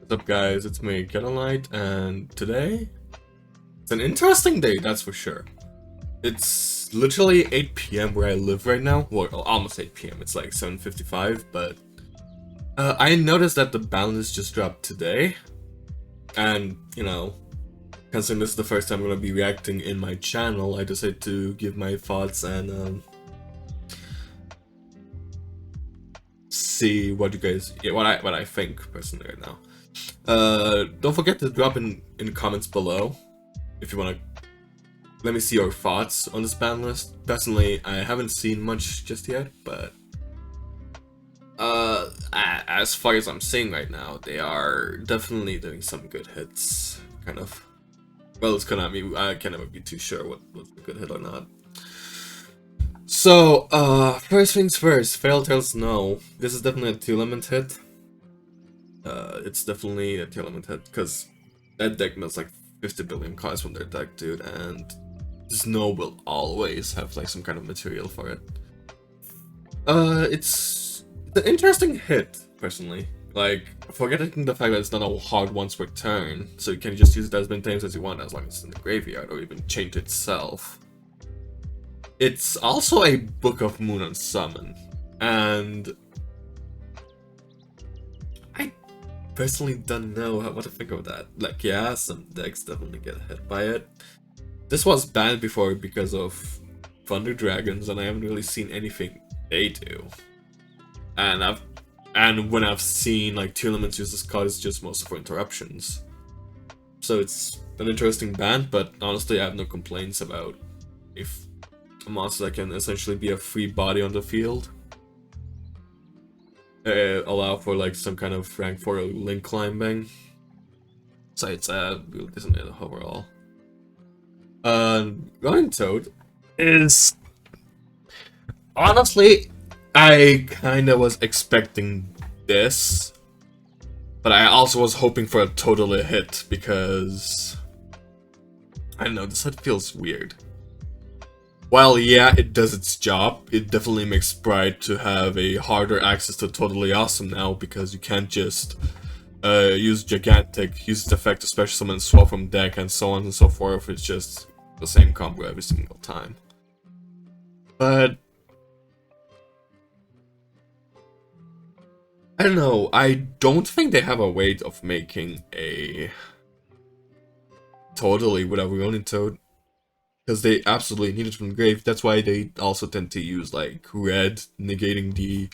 What's up guys, it's me, Knight, and today, it's an interesting day, that's for sure. It's literally 8 PM where I live right now, well almost 8 PM, it's like 7:55, but I noticed that the Banlist just dropped today, and you know, considering this is the first time I'm going to be reacting in my channel, I decided to give my thoughts and see what you guys, what I think personally right now. Don't forget to drop in comments below if you want to let me see your thoughts on this ban list. Personally, I haven't seen much just yet, but as far as I'm seeing right now, they are definitely doing some good hits. Kind of. Well, it's Konami. I can never be too sure what's a good hit or not. So, first things first. Fail Tales no. This is definitely a 2-element hit. It's definitely a 2-element hit because that deck mills like 50 billion cards from their deck, dude, and Snow will always have like some kind of material for it. It's an interesting hit, personally. Like, forgetting the fact that it's not a hard once per turn, so you can just use it as many times as you want as long as it's in the graveyard, or even change itself. It's also a Book of Moon on summon, and I personally don't know what to think of that. Like, yeah, some decks definitely get hit by it. This was banned before because of Thunder Dragons, and I haven't really seen anything they do. And when I've seen like 2 elements use this card, it's just mostly for interruptions. So it's an interesting ban, but honestly I have no complaints about if a monster that can essentially be a free body on the field. Allow for like some kind of rank 4 link climbing. So it's really decent overall. Running Toad is honestly, I kinda was expecting this, but I also was hoping for a totally hit because I don't know, this hit feels weird. While yeah, it does its job, it definitely makes Pride to have a harder access to Totally Awesome now because you can't just use Gigantic, use its effect to special summon, swap from deck, and so on and so forth. It's just the same combo every single time. But I don't know, I don't think they have a way of making a totally with a Running Toad. Because they absolutely need it from the grave. That's why they also tend to use like red, negating the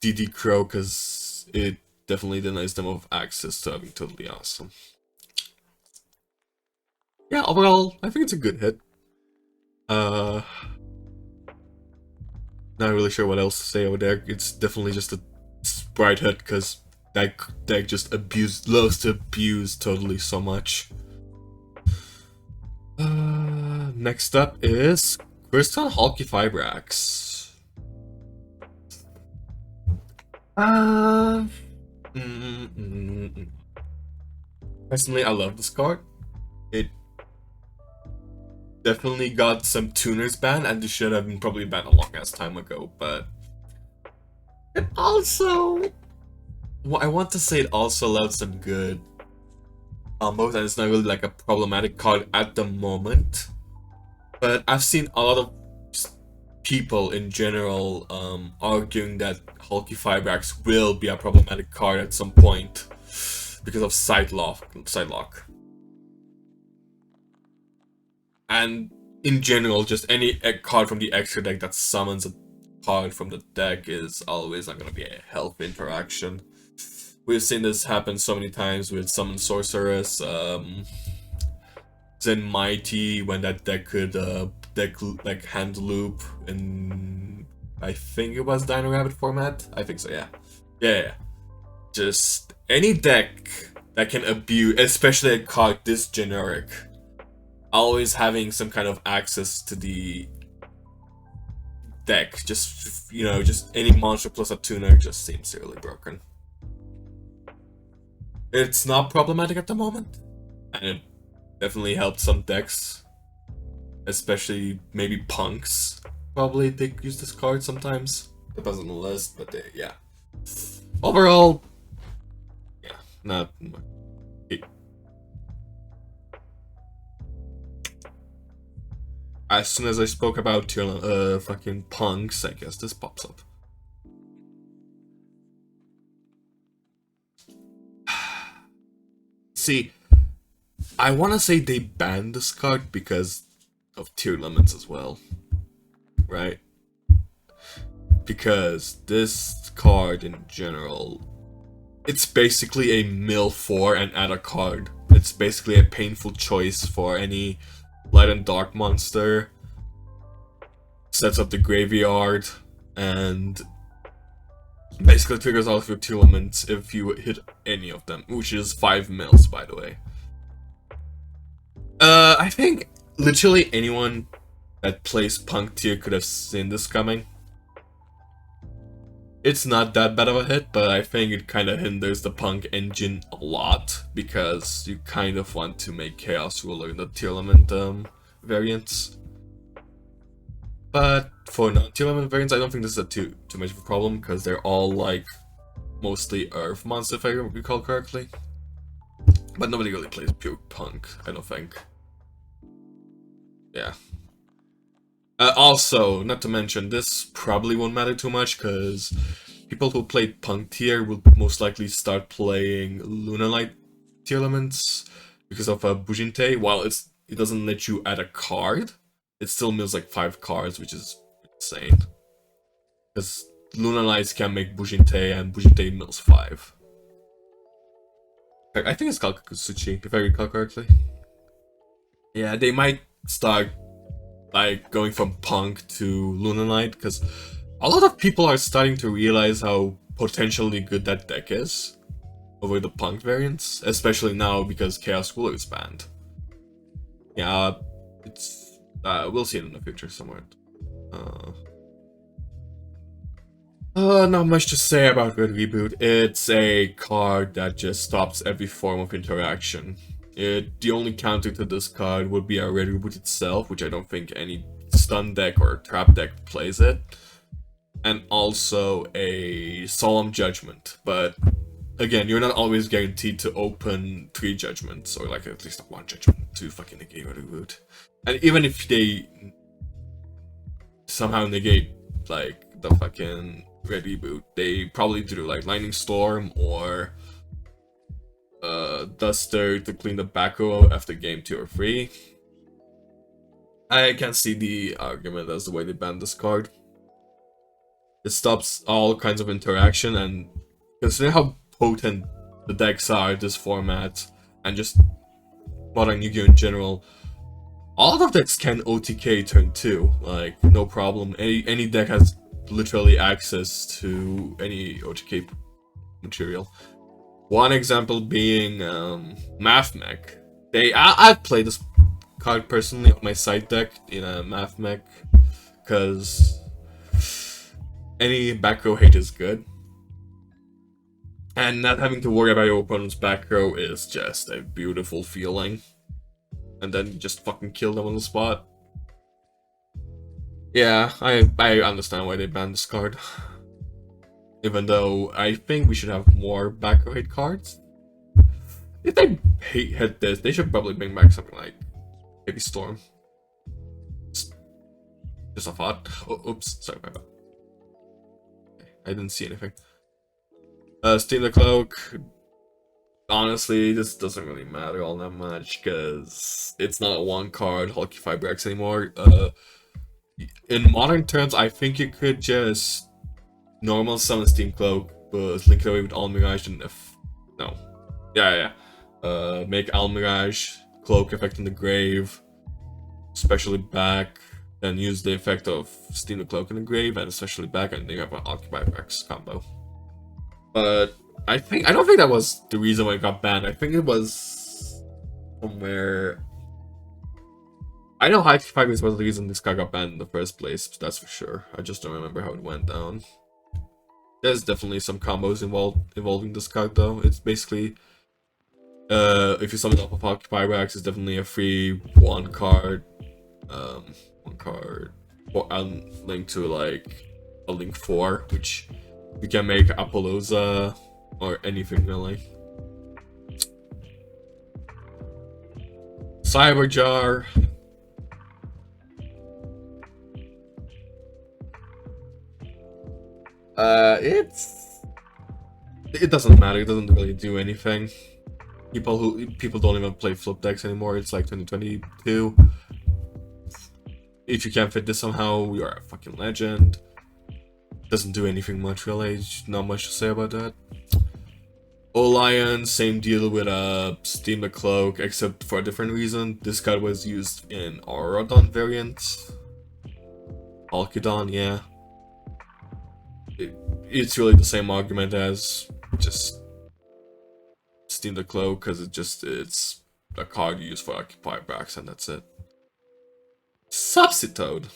DD Crow, because it definitely denies them of access to having Totally Awesome. Yeah, overall, I think it's a good hit. Not really sure what else to say over there. It's definitely just a sprite hit because that deck just loves to abuse Totally so much. Next up is Crystal HALQ Fibrax. Personally, I love this card. It definitely got some tuners banned, and it should have been probably banned a long ass time ago, but it also, well, I want to say it also allowed some good combos, and it's not really like a problematic card at the moment. But I've seen a lot of people in general arguing that HALQ Fibrax will be a problematic card at some point because of side lock. And in general, just any card from the extra deck that summons a card from the deck is always not going to be a healthy interaction. We've seen this happen so many times with Summon Sorceress, Zen Mighty, when that deck could like hand loop in, I think it was Dino Rabbit format. I think so, yeah. Yeah. Just any deck that can abuse, especially a card this generic, always having some kind of access to the deck. Just, you know, just any monster plus a tuner just seems really broken. It's not problematic at the moment, and it definitely helped some decks, especially maybe punks. Probably they use this card sometimes. Depends on the list, but yeah. Overall, yeah, not. As soon as I spoke about fucking punks, I guess this pops up. See, I want to say they banned this card because of tier limits as well, right? Because this card in general, it's basically a mill 4 and add a card. It's basically a painful choice for any light and dark monster. Sets up the graveyard and basically triggers all of your tier limits if you hit any of them, which is 5 mils, by the way. I think literally anyone that plays Punk tier could have seen this coming. It's not that bad of a hit, but I think it kind of hinders the Punk engine a lot, because you kind of want to make Chaos Ruler in the tier limit variants. But for non-tier limit variants, I don't think this is too much of a problem, because they're all like mostly Earth monsters, if I recall correctly. But nobody really plays pure Punk, I don't think. Yeah. Also, not to mention, this probably won't matter too much, because people who played Punk tier will most likely start playing Lunalight tier elements because of Bujinte. While it doesn't let you add a card, it still mills like 5 cards, which is insane. Because Lunalights can make Bujinte, and Bujinte mills 5. I think it's called Kusuchi, if I recall correctly. Yeah, they might start like going from Punk to Lunalight, because a lot of people are starting to realize how potentially good that deck is over the Punk variants, especially now because Chaos Ruler is banned. Yeah, it's we'll see it in the future somewhere. Not much to say about Red Reboot. It's a card that just stops every form of interaction. The only counter to this card would be a Red Reboot itself, which I don't think any stun deck or trap deck plays it. And also a Solemn Judgment, but again, you're not always guaranteed to open 3 judgments, or like at least 1 judgment to fucking negate Red Reboot. And even if they somehow negate like the fucking Red Reboot, they probably do like Lightning Storm or Duster to clean the back row after game 2 or 3. I can see the argument as the way they banned this card. It stops all kinds of interaction, and considering how potent the decks are in this format, and just modern Yu-Gi-Oh! In general, a lot of decks can OTK turn 2, like, no problem. Any deck has literally access to any OTK material. One example being Math Mech. I've played this card personally on my side deck in a Math Mech, because any back row hate is good. And not having to worry about your opponent's back row is just a beautiful feeling. And then you just fucking kill them on the spot. Yeah, I understand why they banned this card. Even though I think we should have more back row hate cards. If they hit this, they should probably bring back something like Heavy Storm. Just a thought. Oh, oops, sorry about that. I didn't see anything. Steam the Cloak. Honestly, this doesn't really matter all that much, because it's not a 1-card HALQ Fiber X anymore. In modern terms, I think you could just normal summon Steam Cloak, but link it away with Almirage, and if... No. Yeah. Make Almirage, Cloak effect in the grave, especially back, then use the effect of Steam the Cloak in the grave, and especially back, and then you have an Occupy X combo. But I don't think that was the reason why it got banned. I think it was somewhere... I know Occupy X was the reason this card got banned in the first place, that's for sure. I just don't remember how it went down. There's definitely some combos involving this card though. It's basically... if you summon off of Occupy Wax, it's definitely a free 1 card. 1 card. Or link to like a link 4, which you can make Apollosa or anything really. Cyber Jar. It doesn't matter. It doesn't really do anything. People don't even play flip decks anymore. It's like 2022. If you can fit this somehow, you are a fucking legend. Doesn't do anything much really. Not much to say about that. Olion, same deal with Steam the Cloak, except for a different reason. This card was used in Aurodon variant. HALQ, yeah. It's really the same argument as just Steam the Cloak, because it's a card you use for Occupy backs and that's it. Substitute.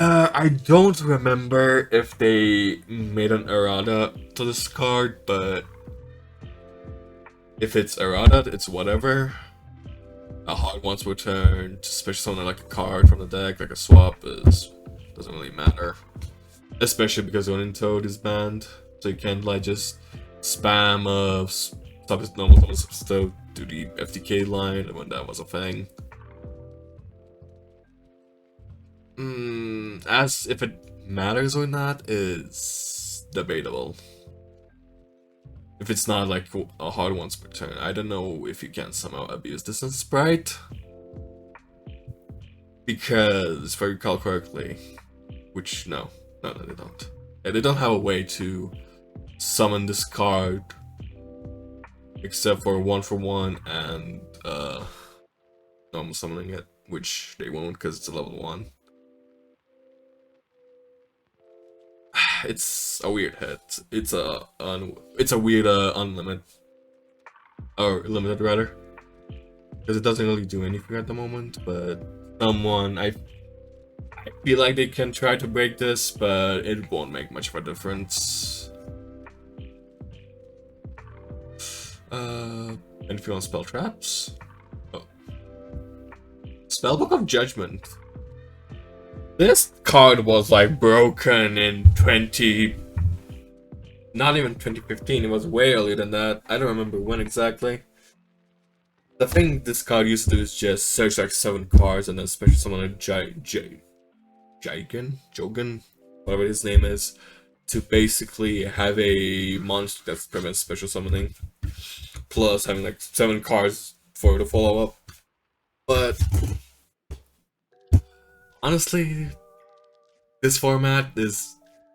I don't remember if they made an errata to this card, but if it's errata, it's whatever. A hard once returned, especially something like a card from the deck, like a swap, doesn't really matter. Especially because Zoning Toad is banned, so you can't like just spam normal substitute to the FTK line when that was a thing. As if it matters or not is debatable. If it's not like a hard once per turn, I don't know if you can somehow abuse this in Sprite. Because, if I recall correctly, which no, they don't. Yeah, they don't have a way to summon this card except for 1-for-1 and normal summoning it, which they won't because it's a level 1. It's a weird hit. It's a weird unlimited or limited rather, because it doesn't really do anything at the moment. But I feel like they can try to break this, but it won't make much of a difference. Anything on spell traps? Oh, Spellbook of Judgment. This card was like broken in not even 2015, it was way earlier than that. I don't remember when exactly. The thing this card used to do is just search like 7 cards and then special summon a Jogan, whatever his name is, to basically have a monster that prevents special summoning, plus having like 7 cards for the follow-up. But honestly, this format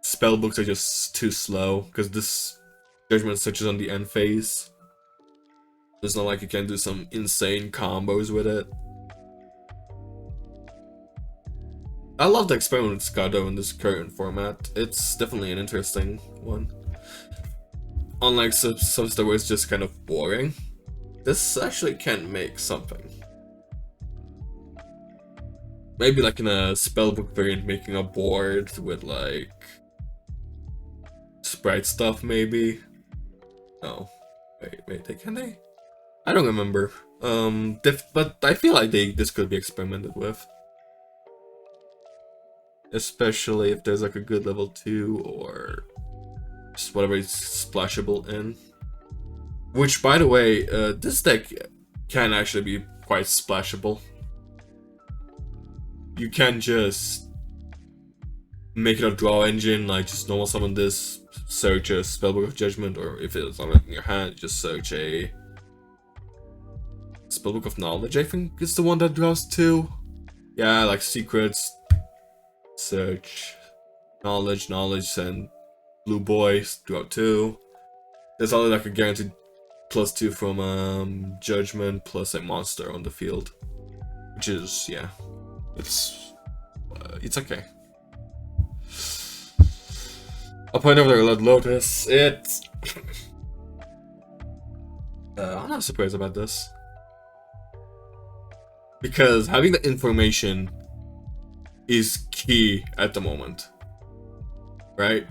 spellbooks are just too slow, because this Judgment touches on the end phase. It's not like you can do some insane combos with it. I love the experiment with Scado in this current format. It's definitely an interesting one. Unlike some stuff where it's just kind of boring, this actually can make something. Maybe like in a spellbook variant, making a board with like sprite stuff maybe. No, wait, can they? I don't remember. But I feel like this could be experimented with, especially if there's like a good level 2 or just whatever is splashable in. Which, by the way, this deck can actually be quite splashable. You can just make it a draw engine, like just normal summon this, search a Spellbook of Judgment, or if it's not in your hand, just search a Spellbook of Knowledge, I think is the one that draws 2. Yeah, like secrets, search, knowledge, and blue boys, draw 2. There's only like a guaranteed +2 from Judgment, plus a monster on the field. Which is, yeah, it's okay. I'll point over there, Red Lotus. I'm not surprised about this, because having the information is key at the moment, right?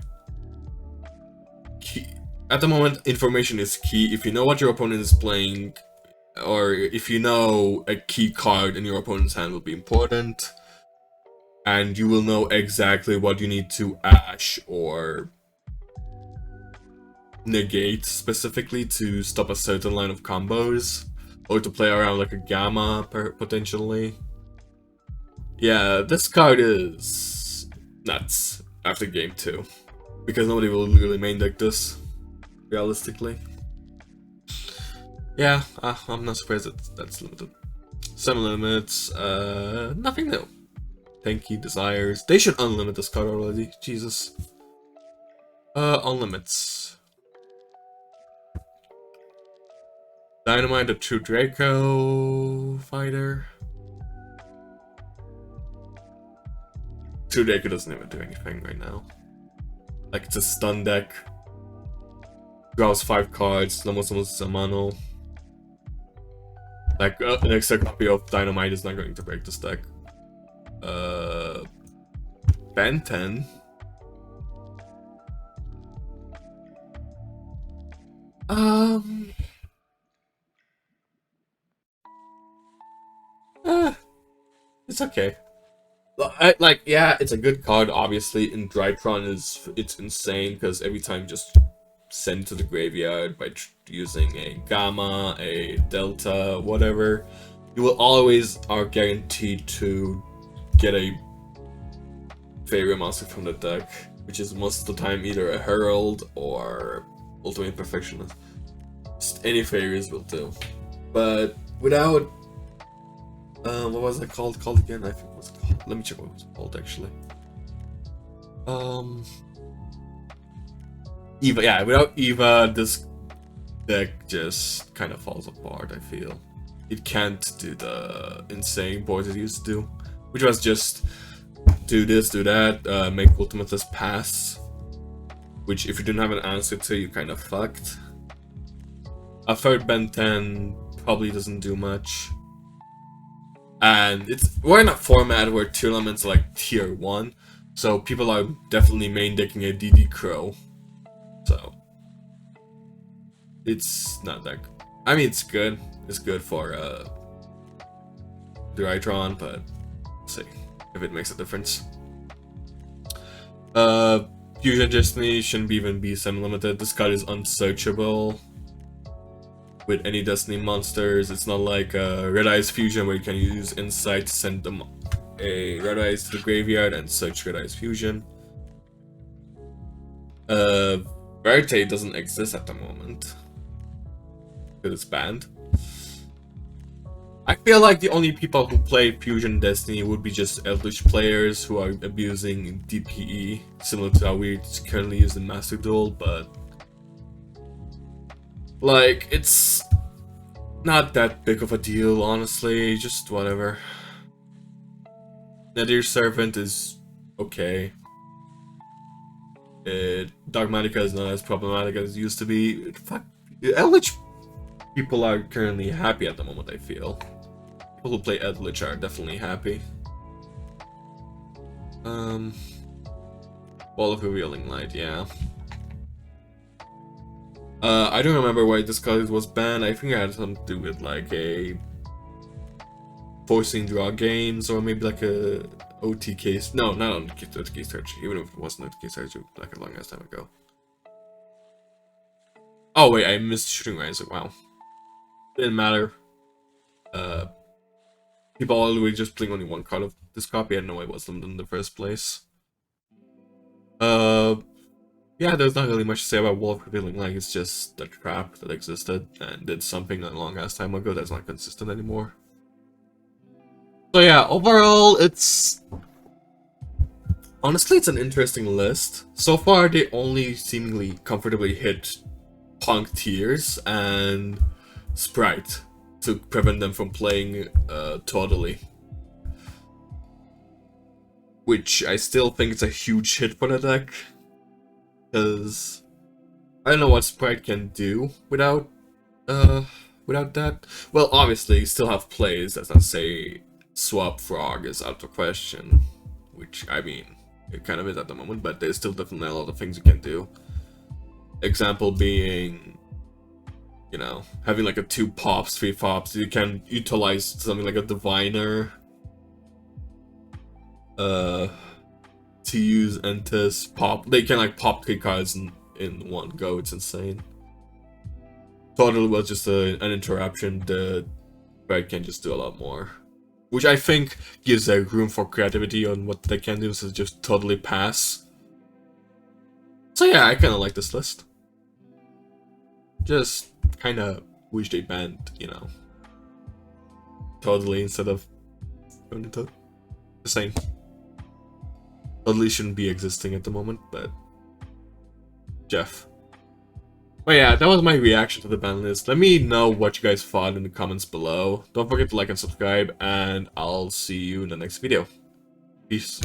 At the moment, information is key. If you know what your opponent is playing, or if you know a key card in your opponent's hand will be important, and you will know exactly what you need to ash or negate specifically to stop a certain line of combos, or to play around like a gamma potentially. Yeah, this card is nuts after game 2, because nobody will really main deck this, realistically. Yeah, I'm not surprised that's limited. Some limits, nothing new. Tanky Desires. They should unlimit this card already, Jesus. Unlimits. Dynamite, the True Draco fighter. True Draco doesn't even do anything right now. Like, it's a stun deck. Draws 5 cards, almost a mono. Like, an extra copy of Dynamite is not going to break this deck. Ben 10. It's okay. Yeah, it's a good card, obviously. In Drytron, it's insane, because every time you just send to the graveyard by using a Gamma, a Delta, whatever, you will always are guaranteed to get a favorite monster from the deck, which is most of the time either a Herald or Ultimate Perfectionist. Just any favors will do. But without what was it called again? I think it was called. Let me check what it was called actually. Eva, yeah, without Eva, this deck just kind of falls apart, I feel. It can't do the insane boards it used to do, which was just do this, do that, make Ultimatus pass, which if you didn't have an answer to, you kind of fucked. A third Ben 10 probably doesn't do much. And we're in a format where tier elements are like tier 1, so people are definitely main decking a DD Crow. So it's not that. I mean, it's good. It's good for Drytron, but we'll see if it makes a difference. Fusion Destiny shouldn't even be semi-limited. This card is unsearchable with any Destiny monsters. It's not like Red Eyes Fusion where you can use Insight to send them a Red Eyes to the graveyard and search Red Eyes Fusion. Verite doesn't exist at the moment because it's banned. I feel like the only people who play Fusion Destiny would be just Eldritch players who are abusing DPE, similar to how we currently use the Master Duel, but like, it's not that big of a deal, honestly, just whatever. Nadir Servant is okay. Dogmatica is not as problematic as it used to be. Fuck, Eldritch people are currently happy at the moment, I feel. People who play Eldritch are definitely happy. Ball of Revealing Light, yeah. I don't remember why this card was banned. I think it had something to do with like a forcing draw games, or maybe like a OTK. No, not on OTK search. Even if it wasn't OTK search, like a long ass time ago. Oh wait, I missed Shooting Riser. Wow, didn't matter. People are always just playing only one card of this copy. I didn't know it was limited in the first place. Yeah, there's not really much to say about Wall of Revealing Light. It's just a trap that existed and did something a long ass time ago that's not consistent anymore. So yeah, overall, honestly, it's an interesting list. So far, they only seemingly comfortably hit Punk tiers and Sprite to prevent them from playing totally. Which I still think it's a huge hit for the deck. Because I don't know what Sprite can do without that. Well, obviously, you still have plays. That's not say Swap Frog is out of question, which I mean it kind of is at the moment, but there's still definitely a lot of things you can do. Example being, you know, having like a 2 pops, 3 pops. You can utilize something like a Diviner to use Entis pop. They can like pop 3 cards and in one go. It's insane. Totally was just an interruption. The bird can just do a lot more, which I think gives a room for creativity on what they can do, so just totally pass. So yeah, I kind of like this list. Just kind of wish they banned, you know, totally instead of going into the same. Totally shouldn't be existing at the moment, but Jeff. But yeah, that was my reaction to the ban list. Let me know what you guys thought in the comments below. Don't forget to like and subscribe, and I'll see you in the next video. Peace.